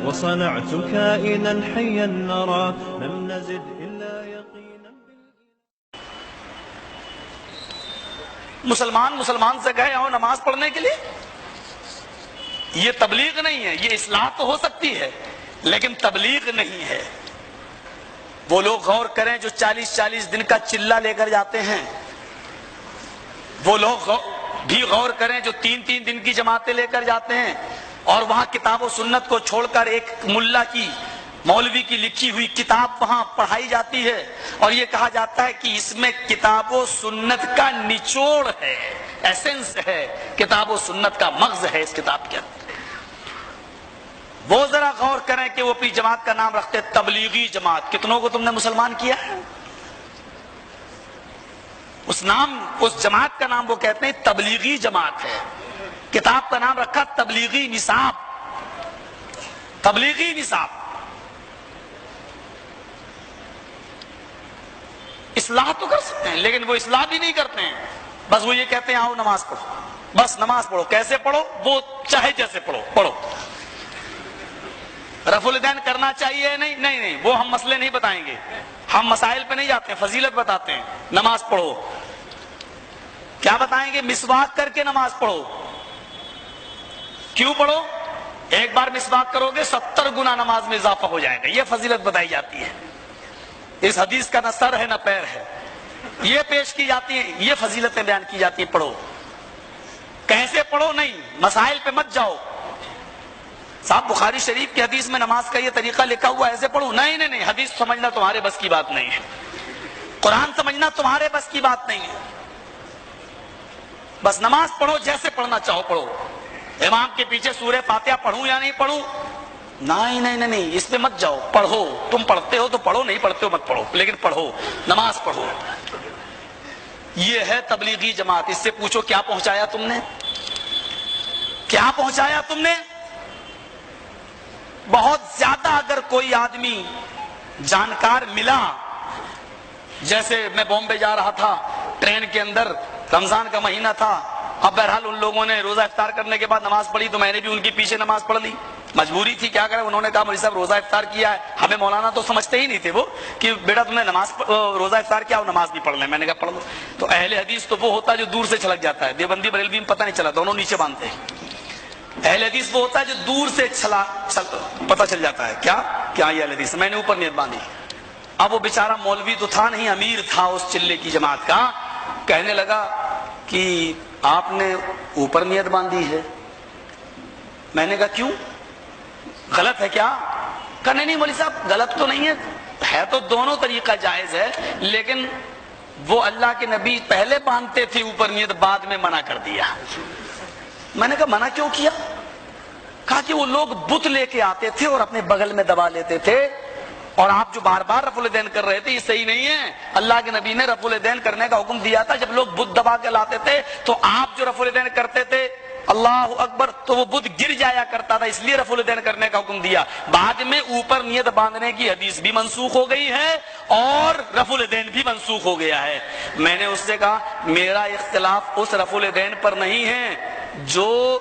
وصنعت كائنا حيا نرى لم نزد إلا يقينا. مسلمان سے گئے ہو نماز پڑھنے کے لیے، یہ تبلیغ نہیں ہے. یہ اصلاح تو ہو سکتی ہے لیکن تبلیغ نہیں ہے. وہ لوگ غور کریں جو 40 دن کا چلہ لے کر جاتے ہیں، وہ لوگ بھی غور کریں جو 3 دن کی جماعتیں لے کر جاتے ہیں اور وہاں کتاب و سنت کو چھوڑ کر ایک ملا کی، مولوی کی لکھی ہوئی کتاب وہاں پڑھائی جاتی ہے اور یہ کہا جاتا ہے کہ اس میں کتاب و سنت کا نچوڑ ہے، ایسنس ہے، کتاب و سنت کا مغز ہے اس کتاب کے اندر. وہ ذرا غور کریں کہ وہ اپنی جماعت کا نام رکھتے تبلیغی جماعت. کتنوں کو تم نے مسلمان کیا ہے؟ اس جماعت کا نام وہ کہتے ہیں تبلیغی جماعت ہے. کتاب کا نام رکھا تبلیغی نصاب. تبلیغی نصاب. اصلاح تو کر سکتے ہیں لیکن وہ اصلاح بھی نہیں کرتے ہیں. بس وہ یہ کہتے ہیں آؤ نماز پڑھو. بس نماز پڑھو. کیسے پڑھو؟ وہ چاہے جیسے پڑھو. رفع الیدین کرنا چاہیے؟ نہیں، وہ ہم مسئلے نہیں بتائیں گے. ہم مسائل پہ نہیں جاتے ہیں، فضیلت بتاتے ہیں. نماز پڑھو. کیا بتائیں گے؟ مسواک کر کے نماز پڑھو. کیوں پڑھو؟ ایک بار مسواک کرو گے 70 گنا نماز میں اضافہ ہو جائے گا. یہ فضیلت بتائی جاتی ہے. اس حدیث کا نہ سر ہے نہ پیر ہے. یہ پیش کی جاتی ہیں، یہ فضیلتیں بیان کی جاتی ہیں. پڑھو. کیسے پڑھو؟ نہیں، مسائل پہ مت جاؤ. صاحب بخاری شریف کی حدیث میں نماز کا یہ طریقہ لکھا ہوا، ایسے پڑھو. نہیں، حدیث سمجھنا تمہارے بس کی بات نہیں ہے. قرآن سمجھنا تمہارے بس کی بات نہیں ہے. بس نماز پڑھو، جیسے پڑھنا چاہو پڑھو. امام کے پیچھے سورہ فاتحہ پڑھوں یا نہیں پڑھوں؟ نہیں، اس پہ مت جاؤ. پڑھو. تم پڑھتے ہو تو پڑھو، نہیں پڑھتے ہو مت پڑھو، لیکن پڑھو. نماز پڑھو. یہ ہے تبلیغی جماعت. اس سے پوچھو کیا پہنچایا تم نے؟ کیا پہنچایا تم نے؟ بہت زیادہ اگر کوئی آدمی جانکار ملا، جیسے میں بامبے جا رہا تھا ٹرین کے اندر، رمضان کا مہینہ تھا. اب بہرحال ان لوگوں نے روزہ افطار کرنے کے بعد نماز پڑھی تو میں نے بھی ان کے پیچھے نماز پڑھ لی. مجبوری تھی، کیا کریں. انہوں نے کہا مولوی صاحب روزہ افطار کیا ہے. ہمیں مولانا تو سمجھتے ہی نہیں تھے وہ کہ بیٹا تم نے روزہ افطار کیا اور نماز بھی پڑھ لیں. میں نے کہا پڑھ لو. تو اہل حدیث تو وہ ہوتا ہے جو دور سے چھلک جاتا ہے. دیوبندی بریلوی میں پتہ نہیں چلا، دونوں نیچے باندھتے ہیں. اہل حدیث وہ ہوتا ہے جو دور سے پتہ چل جاتا ہے کیا یہ اہل حدیث. میں نے اوپر نیت باندھی. اب وہ بیچارہ مولوی تو تھا نہیں، امیر تھا اس چلے کی جماعت کا. کہنے لگا کہ آپ نے اوپر نیت باندھی ہے. میں نے کہا کیوں؟ غلط ہے کیا؟ کہا نہیں مولوی صاحب غلط تو نہیں ہے تو دونوں طریقہ جائز ہے، لیکن وہ اللہ کے نبی پہلے باندھتے تھے اوپر نیت، بعد میں منع کر دیا. میں نے کہا منع کیوں کیا؟ کہا کہ وہ لوگ بت لے کے آتے تھے اور اپنے بغل میں دبا لیتے تھے، اور آپ جو بار بار رفع الیدین کر رہے تھے یہ صحیح نہیں ہے. اللہ کے نبی نے رفع الیدین کرنے کا حکم دیا تھا. جب لوگ بت دبا کے لاتے تھے تو آپ جو رفع الیدین کرتے تھے اللہ اکبر تو وہ بت گر جایا کرتا تھا، اس لیے رفع الیدین کرنے کا حکم دیا. بعد میں اوپر نیت باندھنے کی حدیث بھی منسوخ ہو گئی ہے اور رفع الیدین بھی منسوخ ہو گیا ہے. میں نے اس سے کہا میرا اختلاف اس رفع الیدین پر نہیں ہے جو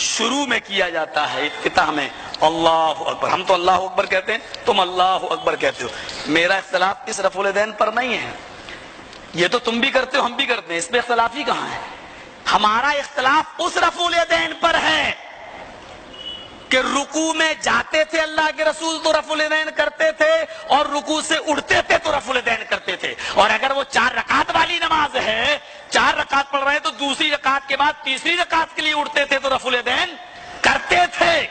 شروع میں کیا جاتا ہے افتتاح میں اللہ اکبر. ہم تو اللہ اکبر کہتے ہیں، تم اللہ اکبر کہتے ہو. میرا اختلاف اس رفع الیدین پر نہیں ہے. یہ تو تم بھی کرتے ہو ہم بھی کرتے ہیں، اس میں اختلاف ہی کہاں ہے. ہمارا اختلاف اس رفع الیدین پر ہے کہ رکوع میں جاتے تھے اللہ کے رسول تو رفع الیدین کرتے تھے اور رکوع سے اٹھتے تھے تو رفع الیدین کرتے تھے. اور اگر وہ 4 رکعت والی نماز ہے، 4 رکعت پڑھ رہے ہیں تو دوسری رکعت کے بعد تیسری رکعت کے لیے اٹھتے تھے تو رفع الیدین کرتے تھے.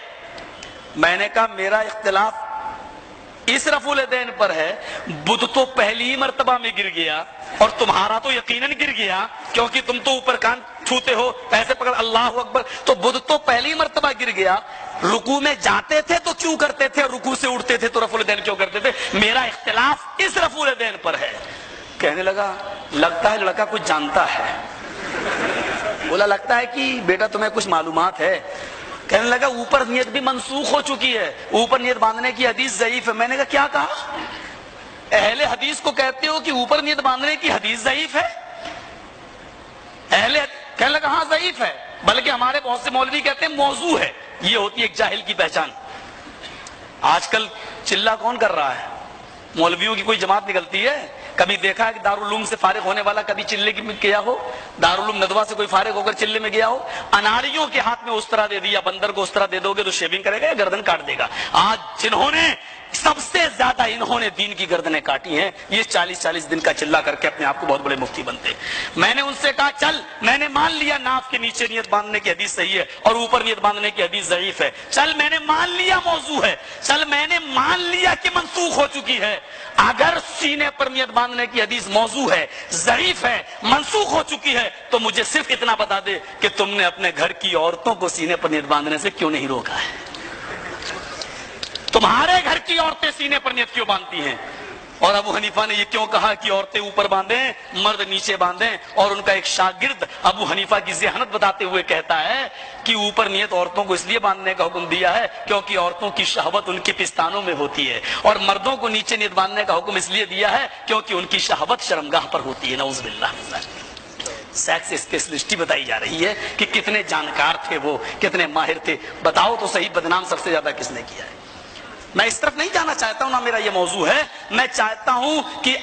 میں نے کہا میرا اختلاف اس رفع الیدین پر ہے. بدھ تو پہلی مرتبہ میں گر گیا اور تمہارا تو یقیناً گر گیا کیونکہ تم تو اوپر کان چھوتے ہو، ایسے پکڑ اللہ اکبر. تو بدھ تو پہلی مرتبہ گر گیا. رکوع میں جاتے تھے تو کیوں کرتے تھے، رکوع سے اٹھتے تھے تو رفع الیدین کیوں کرتے تھے. میرا اختلاف اس رفع الیدین پر ہے. کہنے لگا لگتا ہے لڑکا کچھ جانتا ہے. بولا لگتا ہے کہ بیٹا تمہیں کچھ معلومات ہے. کہنے لگا اوپر نیت بھی منسوخ ہو چکی ہے، اوپر نیت باندھنے کی حدیث ضعیف ہے. میں نے کہا کیا کہا؟ اہل حدیث کو کہتے ہو کہ اوپر نیت باندھنے کی حدیث ضعیف ہے؟ کہنے لگا ہاں ضعیف ہے، بلکہ ہمارے بہت سے مولوی کہتے ہیں موضوع ہے. یہ ہوتی ہے ایک جاہل کی پہچان. آج کل چلہ کون کر رہا ہے؟ مولویوں کی کوئی جماعت نکلتی ہے؟ کبھی دیکھا ہے کہ دارالعلوم سے فارغ ہونے والا کبھی چلے میں گیا ہو؟ دارالعلوم ندوہ سے کوئی فارغ ہو کر چلے میں گیا ہو؟ اناریوں کے ہاتھ میں اس طرح دے دیا، بندر کو اس طرح دے دو گے تو شیونگ کرے گا یا گردن کاٹ دے گا؟ آج جنہوں نے سب سے زیادہ انہوں نے دین کی گردنیں کاٹی ہیں، یہ 40-40 دن کا چلہ کر کے اپنے آپ کو بہت بڑے مفتی بنتے ہیں۔ میں نے ان سے کہا چل، میں نے مان لیا ناف کے نیچے نیت باندھنے کی حدیث صحیح ہے اور اوپر نیت باندھنے کی حدیث ضعیف ہے، چل میں نے مان لیا موضوع ہے، چل میں نے مان لیا کہ منسوخ ہو چکی ہے، اگر سینے پر نیت باندھنے کی حدیث موضوع ہے، ضعیف ہے، منسوخ ہو چکی ہے، تو مجھے صرف اتنا بتا دے کہ تم نے اپنے گھر کی عورتوں کو سینے پر نیت باندھنے سے کیوں نہیں روکا ہے؟ تمہارے گھر کی عورتیں سینے پر نیت کیوں باندھتی ہیں؟ اور ابو حنیفہ نے یہ کیوں کہا کہ عورتیں اوپر باندھیں مرد نیچے باندھیں؟ اور ان کا ایک شاگرد ابو حنیفہ کی ذہانت بتاتے ہوئے کہتا ہے کہ اوپر نیت عورتوں کو اس لیے باندھنے کا حکم دیا ہے کیونکہ عورتوں کی شہوت ان کے پستانوں میں ہوتی ہے، اور مردوں کو نیچے نیت باندھنے کا حکم اس لیے دیا ہے کیونکہ ان کی شہوت شرمگاہ پر ہوتی ہے۔ نعوذ باللہ من ذلک۔ سیکس اسپیشلسٹی بتائی جا رہی ہے کہ کتنے جانکار تھے وہ، کتنے ماہر تھے۔ بتاؤ تو صحیح، بدنام سب سے زیادہ کس نے کیا ہے؟ میں اس طرف نہیں جانا چاہتا ہوں، نہ میرا یہ موضوع ہے، میں چاہتا ہوں کہ